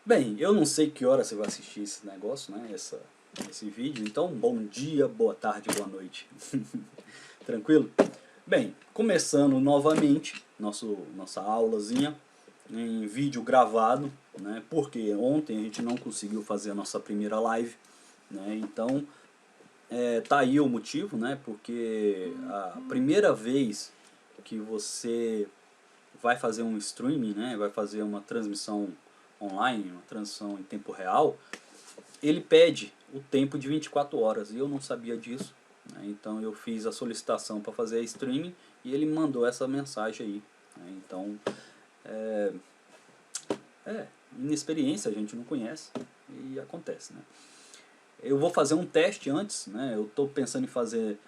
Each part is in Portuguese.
Bem, eu não sei que hora você vai assistir esse negócio, né? Esse vídeo. Então, bom dia, boa tarde, boa noite. Tranquilo? Bem, começando novamente nossa aulazinha em vídeo gravado, né? Porque ontem a gente não conseguiu fazer a nossa primeira live, né? Então, tá aí o motivo, né? Porque a primeira vez que você vai fazer um streaming, né? Vai fazer uma transmissão online, uma transmissão em tempo real, ele pede o tempo de 24 horas e eu não sabia disso, né? Então eu fiz a solicitação para fazer a streaming e ele me mandou essa mensagem aí, né? Então inexperiência, a gente não conhece e acontece, né? Eu vou fazer um teste antes, né? Eu estou pensando em fazer,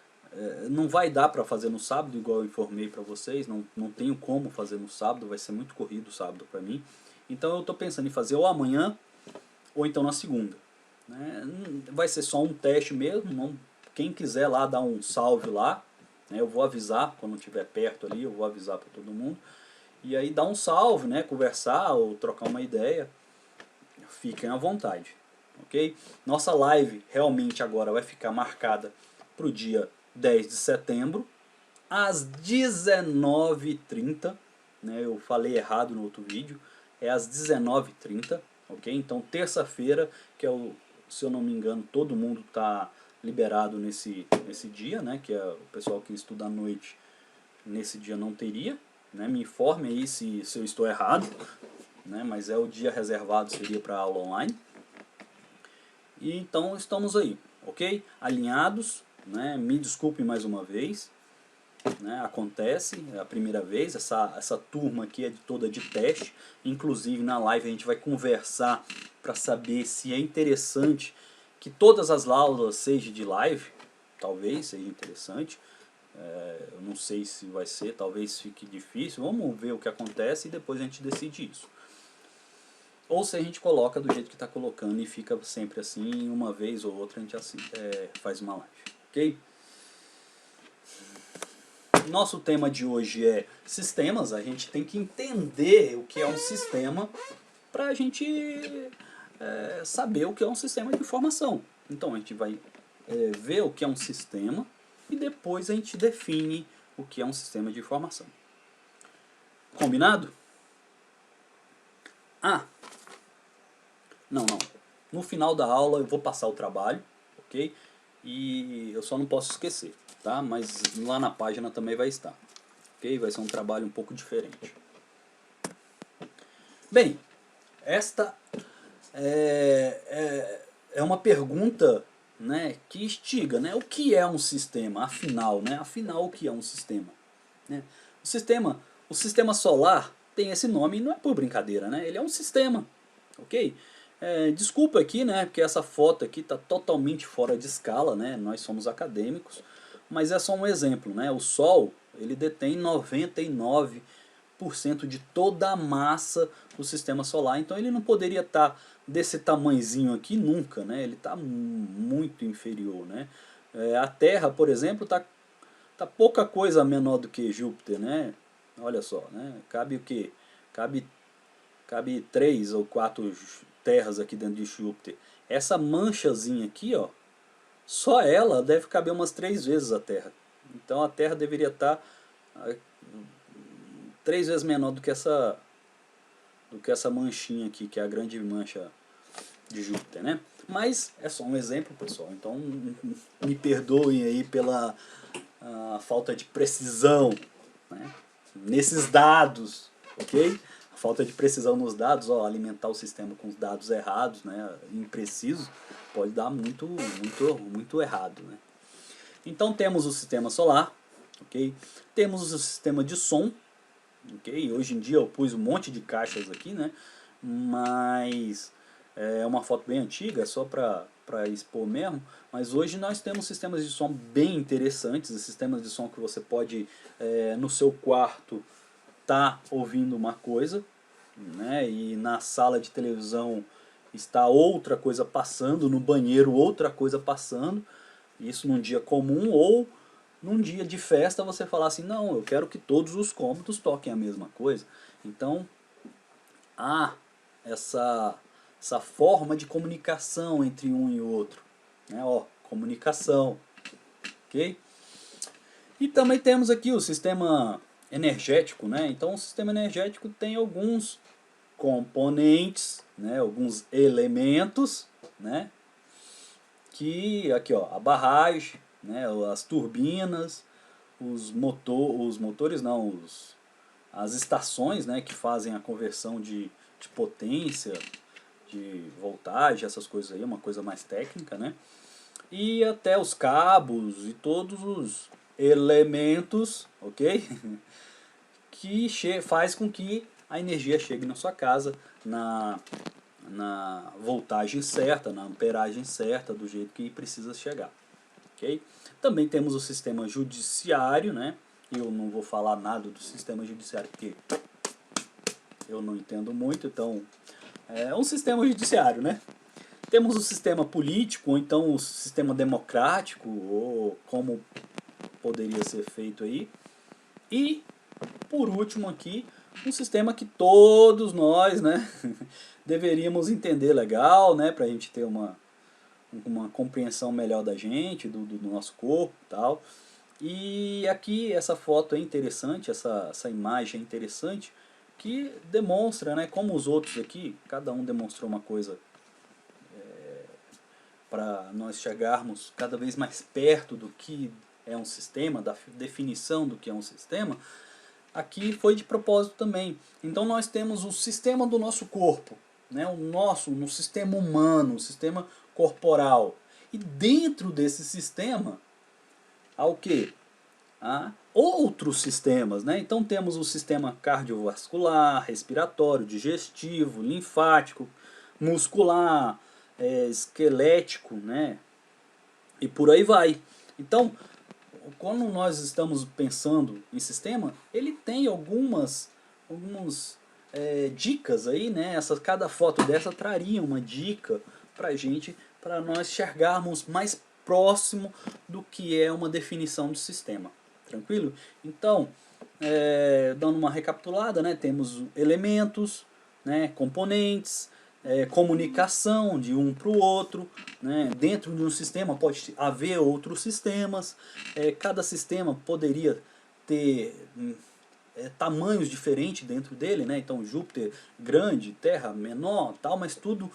não vai dar para fazer no sábado, igual eu informei para vocês, não tenho como fazer no sábado, vai ser muito corrido o sábado para mim. Então eu estou pensando em fazer ou amanhã ou então na segunda, né? Vai ser só um teste mesmo, não, quem quiser lá dar um salve lá, né? Eu vou avisar quando estiver perto ali, eu vou avisar para todo mundo. E aí dar um salve, né? Conversar ou trocar uma ideia, fiquem à vontade, ok? Nossa live realmente agora vai ficar marcada para o dia 10 de setembro, às 19h30, né? Eu falei errado no outro vídeo, é às 19h30, ok? Então terça-feira, que é o, se eu não me engano, todo mundo está liberado nesse dia, né? Que é o pessoal que estuda à noite, nesse dia não teria, né? Me informe aí se eu estou errado, né? Mas é o dia reservado, seria para aula online. E então estamos aí, ok? Alinhados, né? Me desculpe mais uma vez, né? Acontece, é a primeira vez, essa turma aqui é toda de teste, inclusive na live a gente vai conversar para saber se é interessante que todas as aulas sejam de live, talvez seja interessante, eu não sei se vai ser, talvez fique difícil, vamos ver o que acontece e depois a gente decide isso. Ou se a gente coloca do jeito que está colocando e fica sempre assim, uma vez ou outra a gente faz uma live, ok? Nosso tema de hoje é sistemas, a gente tem que entender o que é um sistema para a gente saber o que é um sistema de informação. Então a gente vai ver o que é um sistema e depois a gente define o que é um sistema de informação. Combinado? Ah, não. No final da aula eu vou passar o trabalho, ok? E eu só não posso esquecer, tá? Mas lá na página também vai estar, ok? Vai ser um trabalho um pouco diferente. Bem, esta é uma pergunta, né, que instiga, né? O que é um sistema, afinal, né? Afinal, o que é um sistema? Né? O sistema solar tem esse nome e não é por brincadeira, né? Ele é um sistema, ok? Desculpa aqui, né? Porque essa foto aqui está totalmente fora de escala, né? Nós somos acadêmicos, mas é só um exemplo, né? O Sol, ele detém 99% de toda a massa do sistema solar, então ele não poderia estar desse tamanhozinho aqui nunca, né? Ele está muito inferior, né? A Terra, por exemplo, tá pouca coisa menor do que Júpiter, né? Olha só, né? Cabe o quê? Cabe 3 ou 4 terras aqui dentro de Júpiter. Essa manchazinha aqui, ó, só ela deve caber umas 3 vezes a Terra. Então a Terra deveria estar 3 vezes menor do que essa manchinha aqui, que é a grande mancha de Júpiter, né? Mas é só um exemplo, pessoal. Então me perdoem aí pela falta de precisão, né, nesses dados, ok? A falta de precisão nos dados, ó, alimentar o sistema com os dados errados, né, imprecisos, pode dar muito errado, né? Então temos o sistema solar, ok? Temos o sistema de som, ok? Hoje em dia eu pus um monte de caixas aqui, né? Mas é uma foto bem antiga, só para expor mesmo, mas hoje nós temos sistemas de som bem interessantes, sistemas de som que você pode, no seu quarto, tá ouvindo uma coisa, né, e na sala de televisão está outra coisa passando, no banheiro outra coisa passando, isso num dia comum, ou num dia de festa você falar assim, não, eu quero que todos os cômodos toquem a mesma coisa. Então há essa essa forma de comunicação entre um e outro, né? Ó, comunicação, ok? E também temos aqui o sistema energético, né? Então o sistema energético tem alguns componentes, né? Alguns elementos, né? Que aqui, ó, a barragem, né? As turbinas, os motores não, as estações, né? Que fazem a conversão de potência, de voltagem, essas coisas aí, uma coisa mais técnica, né? E até os cabos e todos os elementos, ok? Que faz com que a energia chegue na sua casa na voltagem certa, na amperagem certa, do jeito que precisa chegar, ok? Também temos o sistema judiciário, né? Eu não vou falar nada do sistema judiciário porque eu não entendo muito, então é um sistema judiciário, né? Temos o sistema político, ou então o sistema democrático, ou como poderia ser feito aí. E, por último aqui, um sistema que todos nós, né, deveríamos entender legal, né, para a gente ter uma compreensão melhor da gente, do nosso corpo e tal. E aqui essa foto é interessante, essa imagem é interessante, que demonstra, né, como os outros aqui, cada um demonstrou uma coisa para nós chegarmos cada vez mais perto do que é um sistema, da definição do que é um sistema, aqui foi de propósito também. Então nós temos o sistema do nosso corpo, né, no sistema humano, o sistema corporal. E dentro desse sistema há o quê? Há outros sistemas, né? Então temos o sistema cardiovascular, respiratório, digestivo, linfático, muscular, esquelético, né? E por aí vai. Então, quando nós estamos pensando em sistema, ele tem algumas dicas aí, né? Cada foto dessa traria uma dica pra gente, para nós enxergarmos mais próximo do que é uma definição de sistema. Tranquilo? Então, dando uma recapitulada, né? Temos elementos, né? Componentes, comunicação de um para o outro, né? Dentro de um sistema pode haver outros sistemas, cada sistema poderia ter tamanhos diferentes dentro dele, né? Então Júpiter grande, Terra menor, tal, mas tudo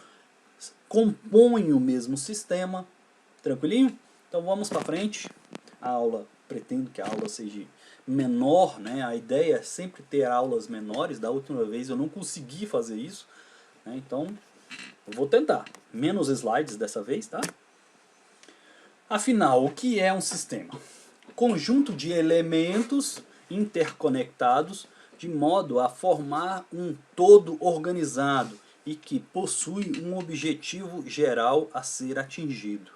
compõe o mesmo sistema, tranquilinho? Então vamos para frente, a aula, pretendo que a aula seja menor, né? A ideia é sempre ter aulas menores, da última vez eu não consegui fazer isso, né? Então, eu vou tentar. Menos slides dessa vez, tá? Afinal, o que é um sistema? Conjunto de elementos interconectados de modo a formar um todo organizado e que possui um objetivo geral a ser atingido.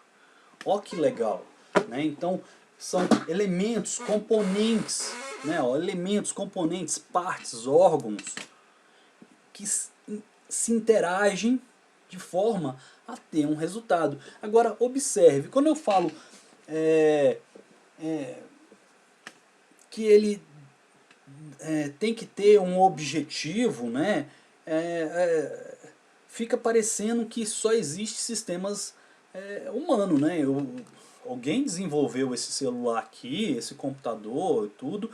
Ó que legal, né? Então, são elementos, componentes, né? Ó, elementos, componentes, partes, órgãos que se interagem de forma a ter um resultado. Agora, observe, quando eu falo que ele tem que ter um objetivo, né? Fica parecendo que só existe sistemas humanos, né? Alguém desenvolveu esse celular aqui, esse computador e tudo,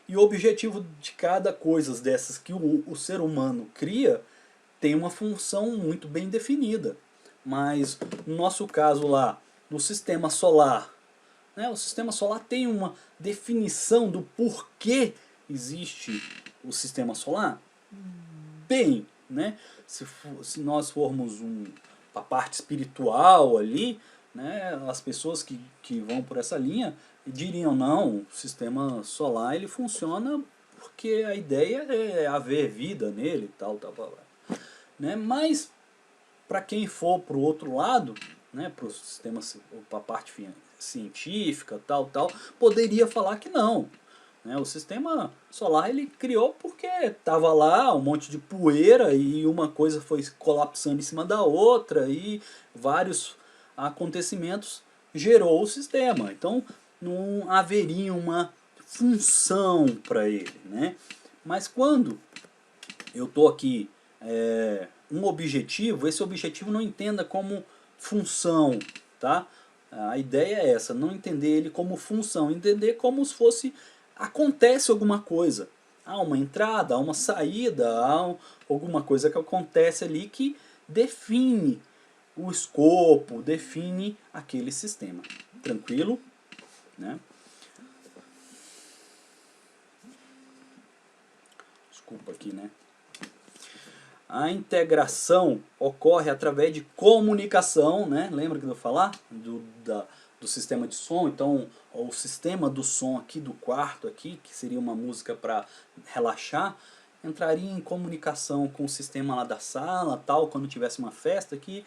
e o objetivo de cada coisa dessas que o ser humano cria tem uma função muito bem definida. Mas no nosso caso lá, no sistema solar, né, o sistema solar tem uma definição do porquê existe o sistema solar? Bem, né, se nós formos para a parte espiritual ali, né, as pessoas que vão por essa linha diriam, não, o sistema solar ele funciona porque a ideia é haver vida nele e tal, tal, tal. Né? Mas, para quem for para o outro lado, né, para o sistema, para a parte científica, tal, poderia falar que não. Né? O sistema solar ele criou porque estava lá um monte de poeira e uma coisa foi colapsando em cima da outra e vários acontecimentos gerou o sistema. Então, não haveria uma função para ele. Né? Mas quando eu estou aqui um objetivo, esse objetivo não entenda como função, tá? A ideia é essa, não entender ele como função, entender como se fosse, acontece alguma coisa. Há uma entrada, há uma saída, alguma coisa que acontece ali que define o escopo, define aquele sistema. Tranquilo? Né? Desculpa aqui, né? A integração ocorre através de comunicação, né? Lembra que eu vou falar do sistema de som? Então, o sistema do som aqui do quarto, aqui, que seria uma música para relaxar, entraria em comunicação com o sistema lá da sala, tal, quando tivesse uma festa, que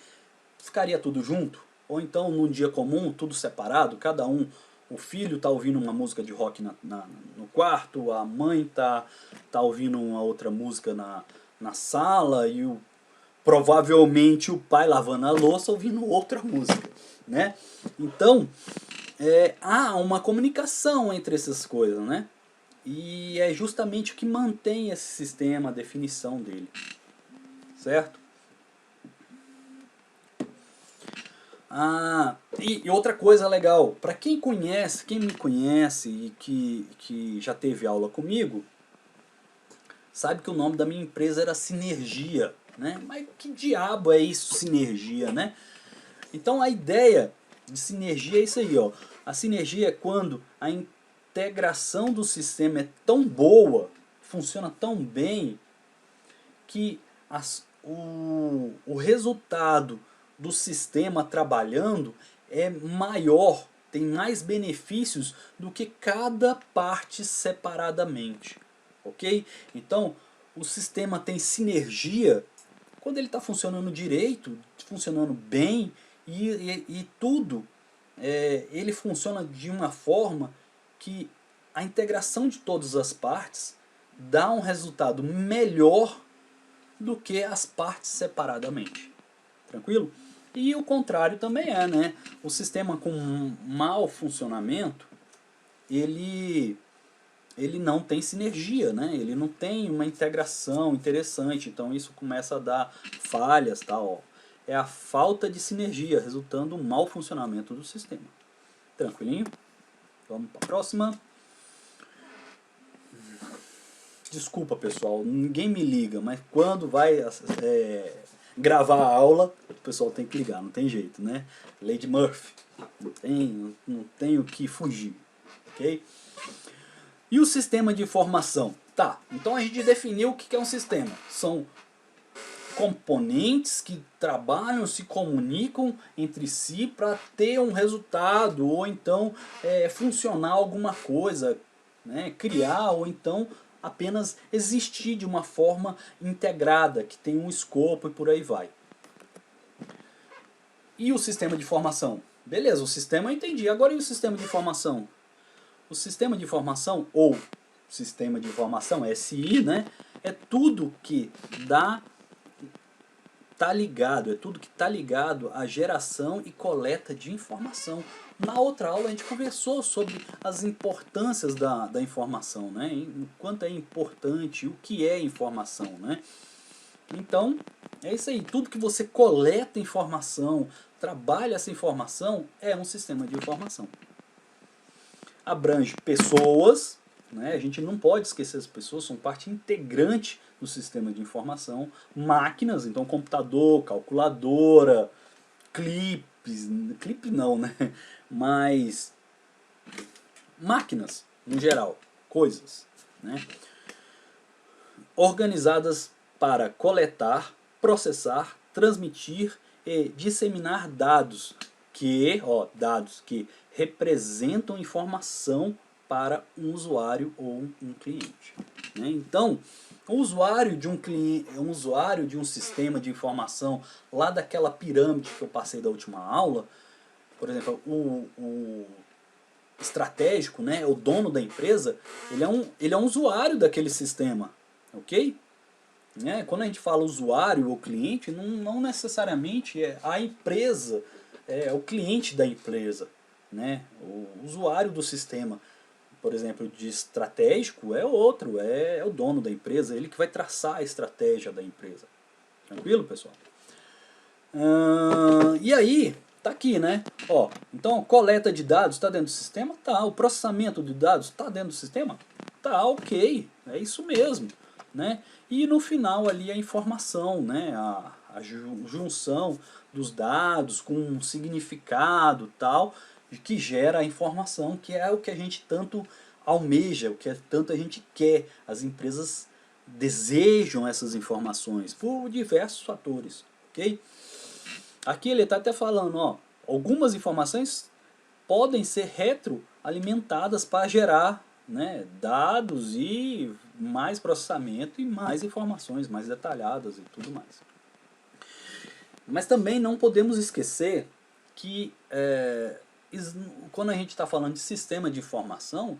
ficaria tudo junto. Ou então, num dia comum, tudo separado, cada um, o filho está ouvindo uma música de rock no quarto, a mãe tá ouvindo uma outra música na sala e provavelmente o pai lavando a louça ouvindo outra música, né? Então, há uma comunicação entre essas coisas, né? E é justamente o que mantém esse sistema, a definição dele, certo? E outra coisa legal, para quem me conhece e que já teve aula comigo, sabe que o nome da minha empresa era Sinergia, né? Mas que diabo é isso, sinergia, né? Então a ideia de sinergia é isso aí, ó. A sinergia é quando a integração do sistema é tão boa, funciona tão bem, que o resultado do sistema trabalhando é maior, tem mais benefícios do que cada parte separadamente. Ok? Então, o sistema tem sinergia quando ele está funcionando direito, funcionando bem e tudo, ele funciona de uma forma que a integração de todas as partes dá um resultado melhor do que as partes separadamente. Tranquilo? E o contrário também né? O sistema com mau funcionamento, ele não tem sinergia, né? Ele não tem uma integração interessante, então isso começa a dar falhas, tal. É a falta de sinergia, resultando no mau funcionamento do sistema. Tranquilinho? Vamos para a próxima. Desculpa, pessoal, ninguém me liga, mas quando vai gravar a aula, o pessoal tem que ligar, não tem jeito, né? Lady Murphy, não tem o que fugir, ok? E o sistema de informação? Tá, então a gente definiu o que é um sistema. São componentes que trabalham, se comunicam entre si para ter um resultado, ou então funcionar alguma coisa, né? Criar, ou então apenas existir de uma forma integrada, que tem um escopo e por aí vai. E o sistema de informação? Beleza, o sistema eu entendi. Agora e o sistema de informação? O sistema de informação, ou sistema de informação, SI, né, é tudo que tá ligado, é tudo que está ligado à geração e coleta de informação. Na outra aula a gente conversou sobre as importâncias da informação, né, o quanto é importante, o que é informação, né. Então, é isso aí, tudo que você coleta informação, trabalha essa informação, é um sistema de informação. Abrange pessoas, né? A gente não pode esquecer as pessoas, são parte integrante do sistema de informação. Máquinas, então computador, calculadora, clipe não, né? Mas máquinas, no geral, coisas, né? Organizadas para coletar, processar, transmitir e disseminar dados que representam informação para um usuário ou um cliente, né? Então, o usuário de um usuário de um sistema de informação lá daquela pirâmide que eu passei da última aula, por exemplo, o estratégico, né, o dono da empresa, ele é um usuário daquele sistema, ok? Quando a gente fala usuário ou cliente, não necessariamente é a empresa, é o cliente da empresa, né? O usuário do sistema, por exemplo, de estratégico é outro, é o dono da empresa, ele que vai traçar a estratégia da empresa. Tranquilo, pessoal? E aí, tá aqui, né? Ó, então, coleta de dados está dentro do sistema? Tá. O processamento de dados está dentro do sistema? Tá, ok. É isso mesmo, né? E no final ali a informação, né? A junção dos dados com um significado tal, que gera a informação, que é o que a gente tanto almeja, o que tanto a gente quer. As empresas desejam essas informações por diversos fatores, ok? Aqui ele está até falando, ó, algumas informações podem ser retroalimentadas para gerar, né, dados e mais processamento e mais informações mais detalhadas e tudo mais. Mas também não podemos esquecer que quando a gente está falando de sistema de informação,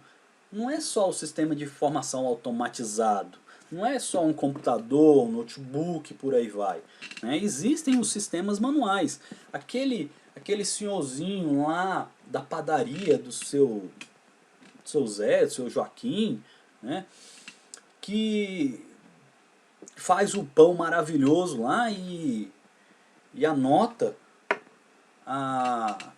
não é só o sistema de informação automatizado, não é só um computador, um notebook, por aí vai, né? Existem os sistemas manuais. Aquele senhorzinho lá da padaria do seu Zé, do seu Joaquim, né? Que faz o pão maravilhoso lá e anota,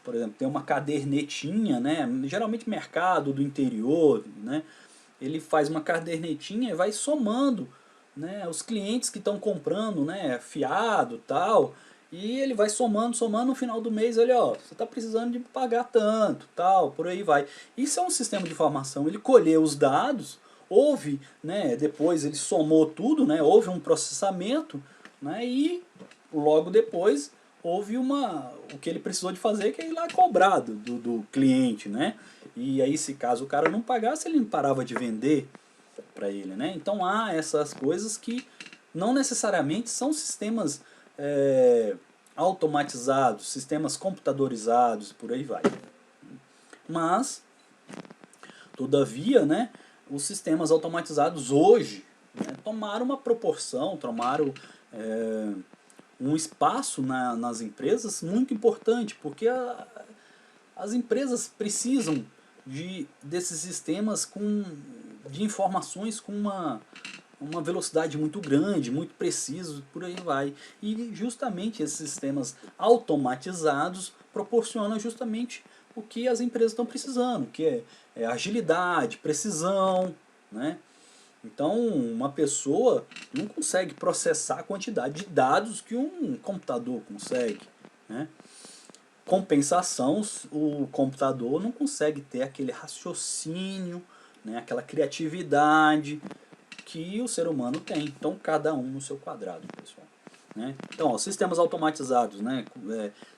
por exemplo, tem uma cadernetinha, né? Geralmente mercado do interior, né? Ele faz uma cadernetinha e vai somando, né, os clientes que estão comprando, né, fiado tal, e ele vai somando, no final do mês ele, ó, você está precisando de pagar tanto, tal, por aí vai. Isso é um sistema de informação, ele colheu os dados, houve, né, depois ele somou tudo, né, houve um processamento, né, e logo depois houve o que ele precisou de fazer, que é ir lá cobrar do cliente, né? E aí, se caso o cara não pagasse, ele não parava de vender para ele, né? Então há essas coisas que não necessariamente são sistemas automatizados, sistemas computadorizados, por aí vai. Mas, todavia, né, os sistemas automatizados hoje, né, tomaram uma proporção, tomaram um espaço nas empresas muito importante, porque as empresas precisam desses sistemas de informações com uma velocidade muito grande, muito preciso, por aí vai. E justamente esses sistemas automatizados proporcionam justamente o que as empresas estão precisando, que é agilidade, precisão, né? Então, uma pessoa não consegue processar a quantidade de dados que um computador consegue, né? Compensação, o computador não consegue ter aquele raciocínio, né? Aquela criatividade que o ser humano tem. Então, cada um no seu quadrado, pessoal. Né? Então, ó, sistemas automatizados, né?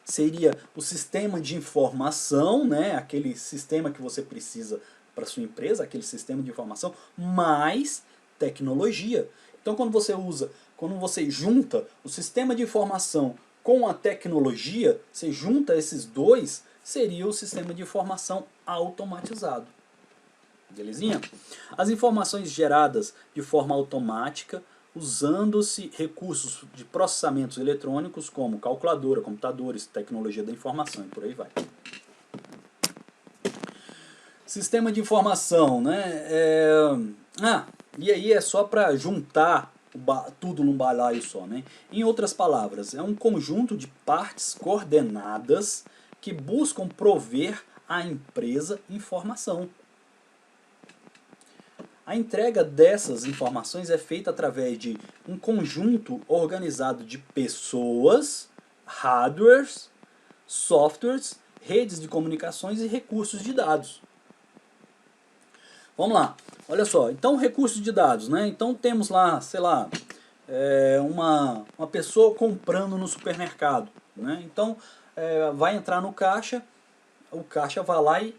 Seria o sistema de informação, né? Aquele sistema que você precisa para sua empresa, aquele sistema de informação, mais tecnologia. Então, quando você junta o sistema de informação com a tecnologia, você junta esses dois, seria o sistema de informação automatizado. Belezinha? As informações geradas de forma automática, usando-se recursos de processamentos eletrônicos como calculadora, computadores, tecnologia da informação e por aí vai. Sistema de informação, né? E aí é só para juntar tudo num balaio só, né? Em outras palavras, é um conjunto de partes coordenadas que buscam prover à empresa informação. A entrega dessas informações é feita através de um conjunto organizado de pessoas, hardwares, softwares, redes de comunicações e recursos de dados. Vamos lá, olha só, então recursos de dados, né? Então temos lá, sei lá, uma pessoa comprando no supermercado, né? Então vai entrar no caixa, o caixa vai lá e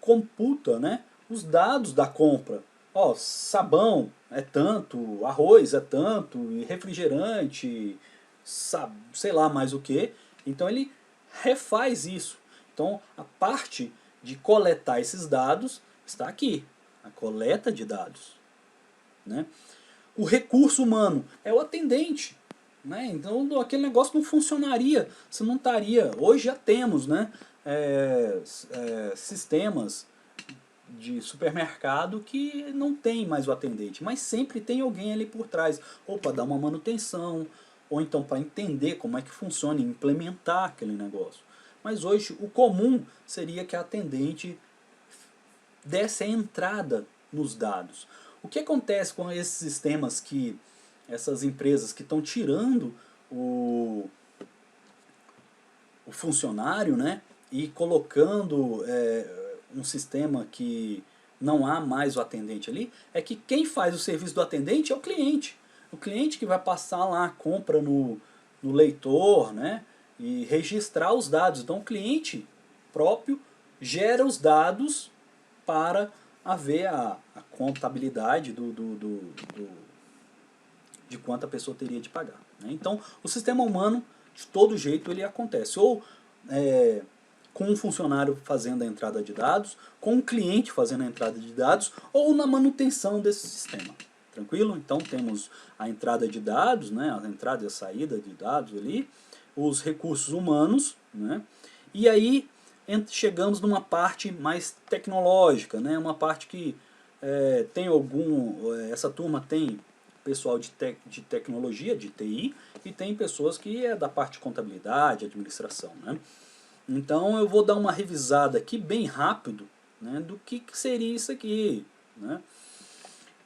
computa, né, os dados da compra. Ó, sabão é tanto, arroz é tanto, e refrigerante, sei lá mais o que. Então ele refaz isso. Então a parte de coletar esses dados está aqui. A coleta de dados, né? O recurso humano é o atendente, né? Então aquele negócio não funcionaria, você não estaria. Hoje já temos, né, sistemas de supermercado que não tem mais o atendente, mas sempre tem alguém ali por trás, ou para dar uma manutenção, ou então para entender como é que funciona e implementar aquele negócio. Mas hoje o comum seria que a atendente desse a entrada nos dados. O que acontece com esses sistemas que, essas empresas que estão tirando o funcionário, né, e colocando um sistema que não há mais o atendente ali, é que quem faz o serviço do atendente é o cliente. O cliente que vai passar lá a compra no leitor, né, e registrar os dados. Então o cliente próprio gera os dados para haver a contabilidade de quanto a pessoa teria de pagar, né? Então o sistema humano, de todo jeito, ele acontece. Ou com um funcionário fazendo a entrada de dados, com um cliente fazendo a entrada de dados, ou na manutenção desse sistema. Tranquilo? Então temos a entrada de dados, né, a entrada e a saída de dados ali, os recursos humanos, né, e aí chegamos numa parte mais tecnológica, né, uma parte que tem essa turma tem pessoal de tecnologia, de TI, e tem pessoas que é da parte de contabilidade, administração, né. Então eu vou dar uma revisada aqui bem rápido, né, do que seria isso aqui, né.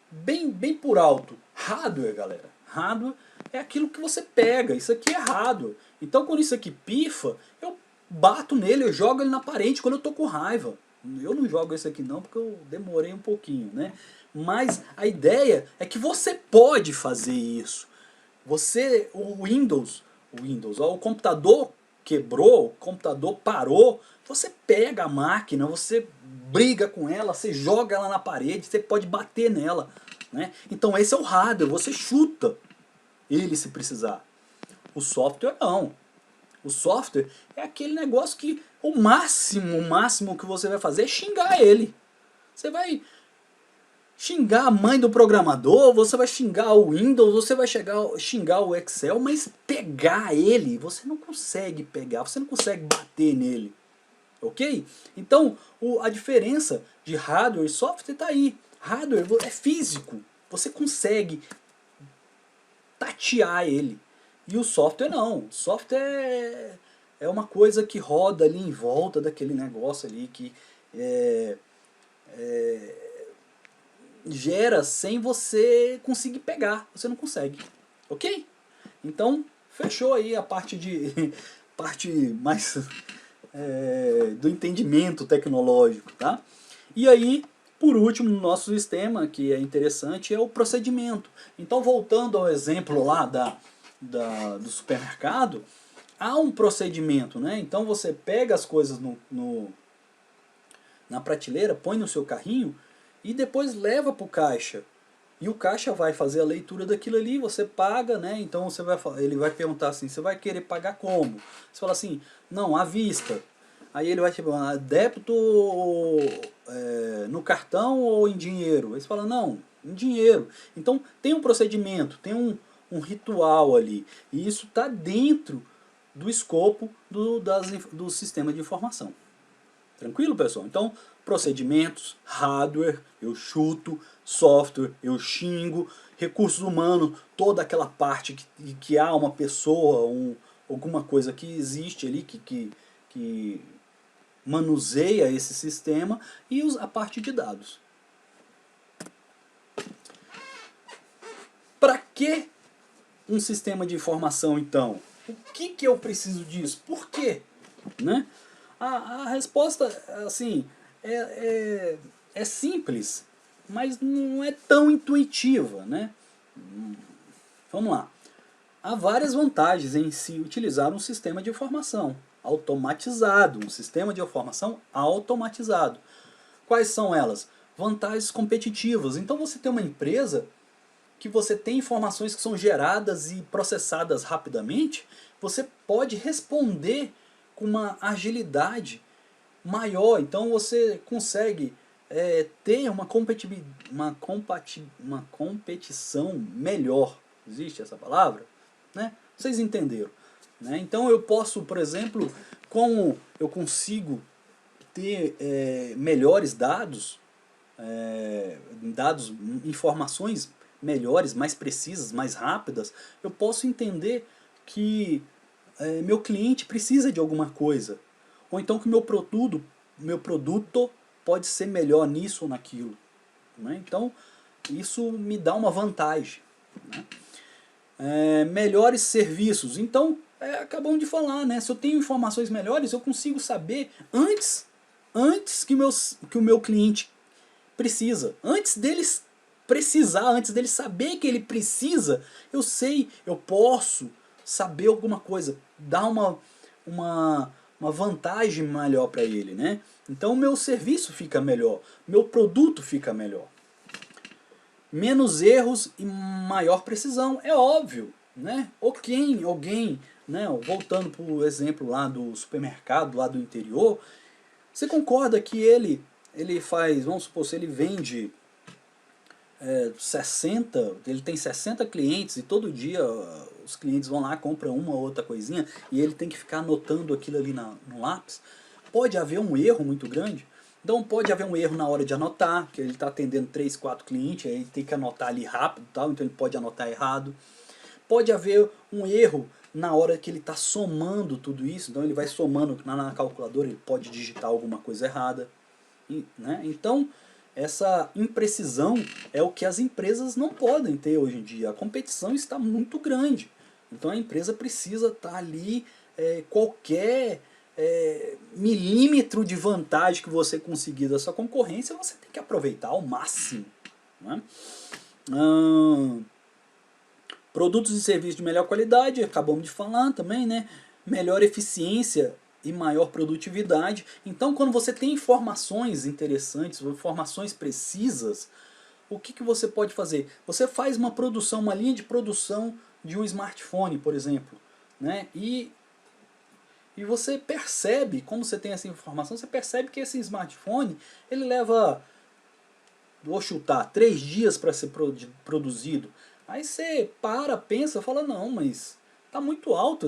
Bem por alto, hardware, galera. Hardware é aquilo que você pega, isso aqui é hardware. Então quando isso aqui pifa, eu bato nele, eu jogo ele na parede quando eu tô com raiva. Eu não jogo esse aqui não, porque eu demorei um pouquinho, né. Mas a ideia é que você pode fazer isso. O Windows, ó, o computador quebrou, o computador parou, você pega a máquina, você briga com ela, você joga ela na parede, você pode bater nela, né? Então esse é o hardware, você chuta ele se precisar. O software não. O software é aquele negócio que o máximo que você vai fazer é xingar ele. Você vai xingar a mãe do programador, você vai xingar o Windows, você vai xingar o Excel, mas pegar ele, você não consegue pegar, você não consegue bater nele. Ok? Então, a diferença de hardware e software está aí. Hardware é físico, você consegue tatear ele. E o software não. O software é uma coisa que roda ali em volta daquele negócio ali que gera sem você conseguir pegar. Você não consegue. Ok? Então, fechou aí a parte parte mais do entendimento tecnológico, tá? E aí, por último, no nosso sistema, que é interessante, é o procedimento. Então, voltando ao exemplo lá do supermercado, há um procedimento, né? Então você pega as coisas na prateleira, põe no seu carrinho e depois leva para o caixa. E o caixa vai fazer a leitura daquilo ali, você paga, né? Então ele vai perguntar assim, você vai querer pagar como? Você fala assim, não, à vista. Aí ele vai te perguntar, débito no cartão ou em dinheiro? Aí você fala, não, em dinheiro. Então tem um procedimento, tem um ritual ali. E isso está dentro do escopo do sistema de informação. Tranquilo, pessoal? Então, procedimentos, hardware, eu chuto, software, eu xingo, recursos humanos, toda aquela parte que há uma pessoa, alguma coisa que existe ali, que manuseia esse sistema, e a parte de dados. Para que um sistema de informação, então? O que eu preciso disso? Por quê? Né? A resposta, assim, é simples, mas não é tão intuitiva, né? Vamos lá. Há várias vantagens em se utilizar um sistema de informação automatizado, um sistema de informação automatizado. Quais são elas? Vantagens competitivas. Então você tem uma empresa que você tem informações que são geradas e processadas rapidamente, você pode responder com uma agilidade maior. Então você consegue ter uma competição melhor. Existe essa palavra? Né? Vocês entenderam. Né? Então eu posso, por exemplo, como eu consigo ter melhores dados, informações melhores, mais precisas, mais rápidas, eu posso entender que meu cliente precisa de alguma coisa, ou então que meu produto pode ser melhor nisso ou naquilo, né? Então isso me dá uma vantagem, né? Melhores serviços, então acabamos de falar, né? Se eu tenho informações melhores, eu consigo saber antes que o meu cliente precisa, antes deles precisar, antes dele saber que ele precisa, eu posso saber alguma coisa, dar uma vantagem melhor para ele, né? Então o meu serviço fica melhor, meu produto fica melhor. Menos erros e maior precisão, é óbvio, né? Alguém, né? Voltando para o exemplo lá do supermercado, lá do interior, você concorda que ele faz, vamos supor, se ele vende 60, ele tem 60 clientes e todo dia os clientes vão lá, compram uma ou outra coisinha e ele tem que ficar anotando aquilo ali no lápis, pode haver um erro muito grande. Então pode haver um erro na hora de anotar, que ele está atendendo 3, 4 clientes, aí ele tem que anotar ali rápido, tal, então ele pode anotar errado. Pode haver um erro na hora que ele está somando tudo isso, então ele vai somando na calculadora, ele pode digitar alguma coisa errada, né? Então essa imprecisão é o que as empresas não podem ter hoje em dia. A competição está muito grande. Então a empresa precisa estar ali, qualquer milímetro de vantagem que você conseguir da sua concorrência, você tem que aproveitar ao máximo, né? Produtos e serviços de melhor qualidade, acabamos de falar também, né? Melhor eficiência e maior produtividade. Então quando você tem informações interessantes, informações precisas, o que você pode fazer? Você faz uma produção, uma linha de produção de um smartphone, por exemplo, né? E você percebe, como você tem essa informação, você percebe que esse smartphone, ele leva, vou chutar, 3 dias para ser produzido. Aí você pensa, fala, não, mas tá muito alto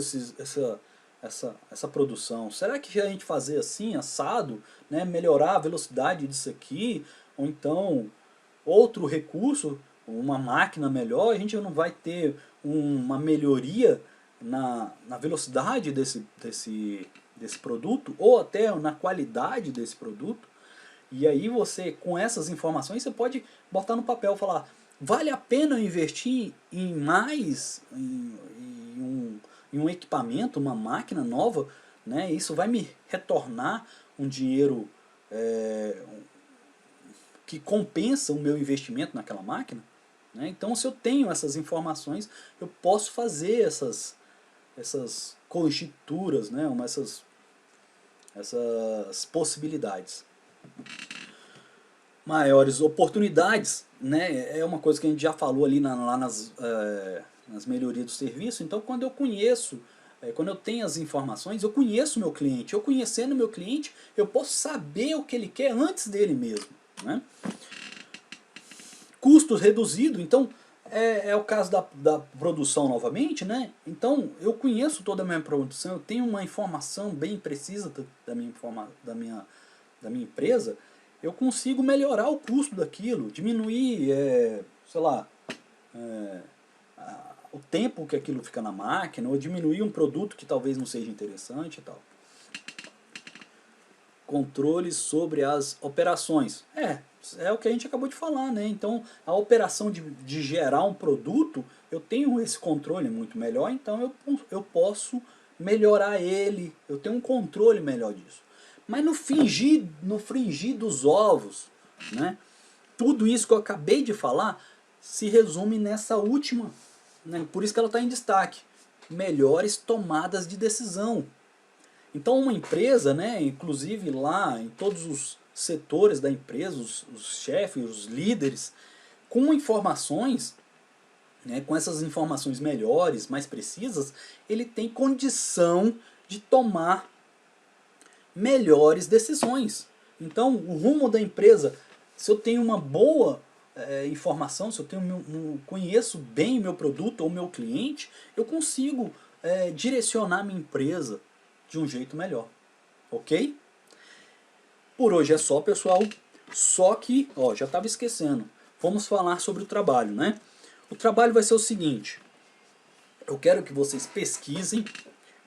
essa produção. Será que a gente fazer assim, assado, né, melhorar a velocidade disso aqui, ou então outro recurso, uma máquina melhor, a gente não vai ter uma melhoria na velocidade desse produto, ou até na qualidade desse produto? E aí você, com essas informações, você pode botar no papel, falar, vale a pena eu investir em mais, em um equipamento, uma máquina nova, né? Isso vai me retornar um dinheiro que compensa o meu investimento naquela máquina, né? Então se eu tenho essas informações, eu posso fazer essas conjecturas, né? Essas possibilidades. Maiores oportunidades, né? É uma coisa que a gente já falou ali lá nas melhorias do serviço. Então quando eu conheço, quando eu tenho as informações, eu conheço o meu cliente. Eu conhecendo o meu cliente, eu posso saber o que ele quer antes dele mesmo, né? Custos reduzidos, então é o caso da produção novamente, né? Então eu conheço toda a minha produção, eu tenho uma informação bem precisa da minha empresa, eu consigo melhorar o custo daquilo, diminuir, sei lá, o tempo que aquilo fica na máquina, ou diminuir um produto que talvez não seja interessante e tal. Controle sobre as operações. É o que a gente acabou de falar, né? Então a operação de gerar um produto, eu tenho esse controle muito melhor, então eu posso melhorar ele, eu tenho um controle melhor disso. Mas no fringir dos ovos, né? Tudo isso que eu acabei de falar se resume nessa última, né? Por isso que ela está em destaque. Melhores tomadas de decisão. Então uma empresa, né, inclusive lá em todos os setores da empresa, os chefes, os líderes, com informações, né, com essas informações melhores, mais precisas, ele tem condição de tomar melhores decisões. Então o rumo da empresa, se eu tenho uma boa informação, se eu conheço bem meu produto ou meu cliente, eu consigo direcionar minha empresa de um jeito melhor, ok? Por hoje é só, pessoal. Só que, já estava esquecendo, vamos falar sobre o trabalho, né? O trabalho vai ser o seguinte, eu quero que vocês pesquisem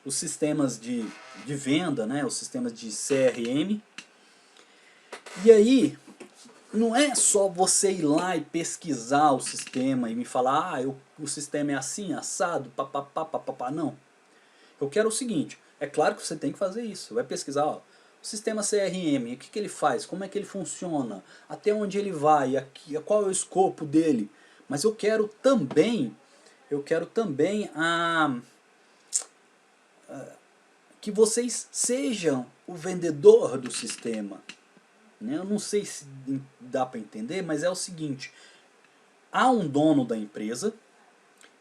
os sistemas de venda, né, os sistemas de CRM. E aí, não é só você ir lá e pesquisar o sistema e me falar, o sistema é assim, assado, papapá, papapá, não. Eu quero o seguinte, é claro que você tem que fazer isso, você vai pesquisar, ó, o sistema CRM, o que ele faz, como é que ele funciona, até onde ele vai, aqui, qual é o escopo dele. Mas eu quero também que vocês sejam o vendedor do sistema. Eu não sei se dá para entender, mas é o seguinte, há um dono da empresa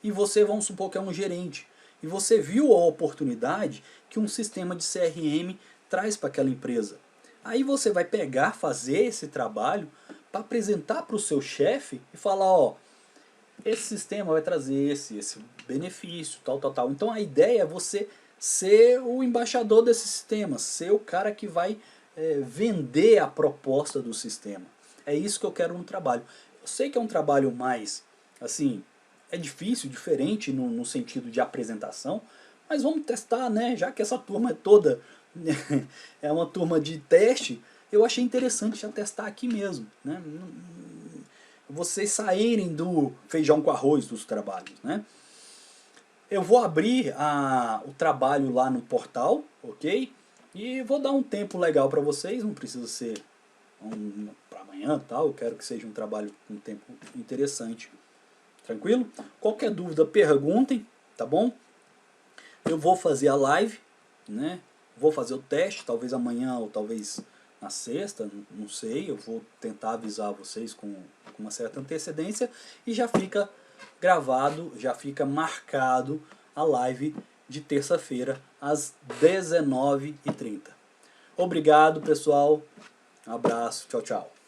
e você, vamos supor que é um gerente, e você viu a oportunidade que um sistema de CRM traz para aquela empresa. Aí você vai pegar, fazer esse trabalho para apresentar para o seu chefe e falar, ó, esse sistema vai trazer esse benefício, tal, tal, tal. Então a ideia é você ser o embaixador desse sistema, ser o cara que vai vender a proposta do sistema. É isso que eu quero no trabalho. Eu sei que é um trabalho mais, assim, é difícil, diferente no sentido de apresentação, mas vamos testar, né? Já que essa turma é toda é uma turma de teste, eu achei interessante já testar aqui mesmo, né? Vocês saírem do feijão com arroz dos trabalhos, né? Eu vou abrir o trabalho lá no portal, ok? E vou dar um tempo legal para vocês, não precisa ser para amanhã, tal. Eu quero que seja um trabalho com um tempo interessante. Tranquilo? Qualquer dúvida, perguntem, tá bom? Eu vou fazer a live, né? Vou fazer o teste, talvez amanhã ou talvez na sexta, não sei. Eu vou tentar avisar vocês com uma certa antecedência e já fica gravado, já fica marcado a live de terça-feira às 19h30. Obrigado, pessoal. Um abraço. Tchau, tchau.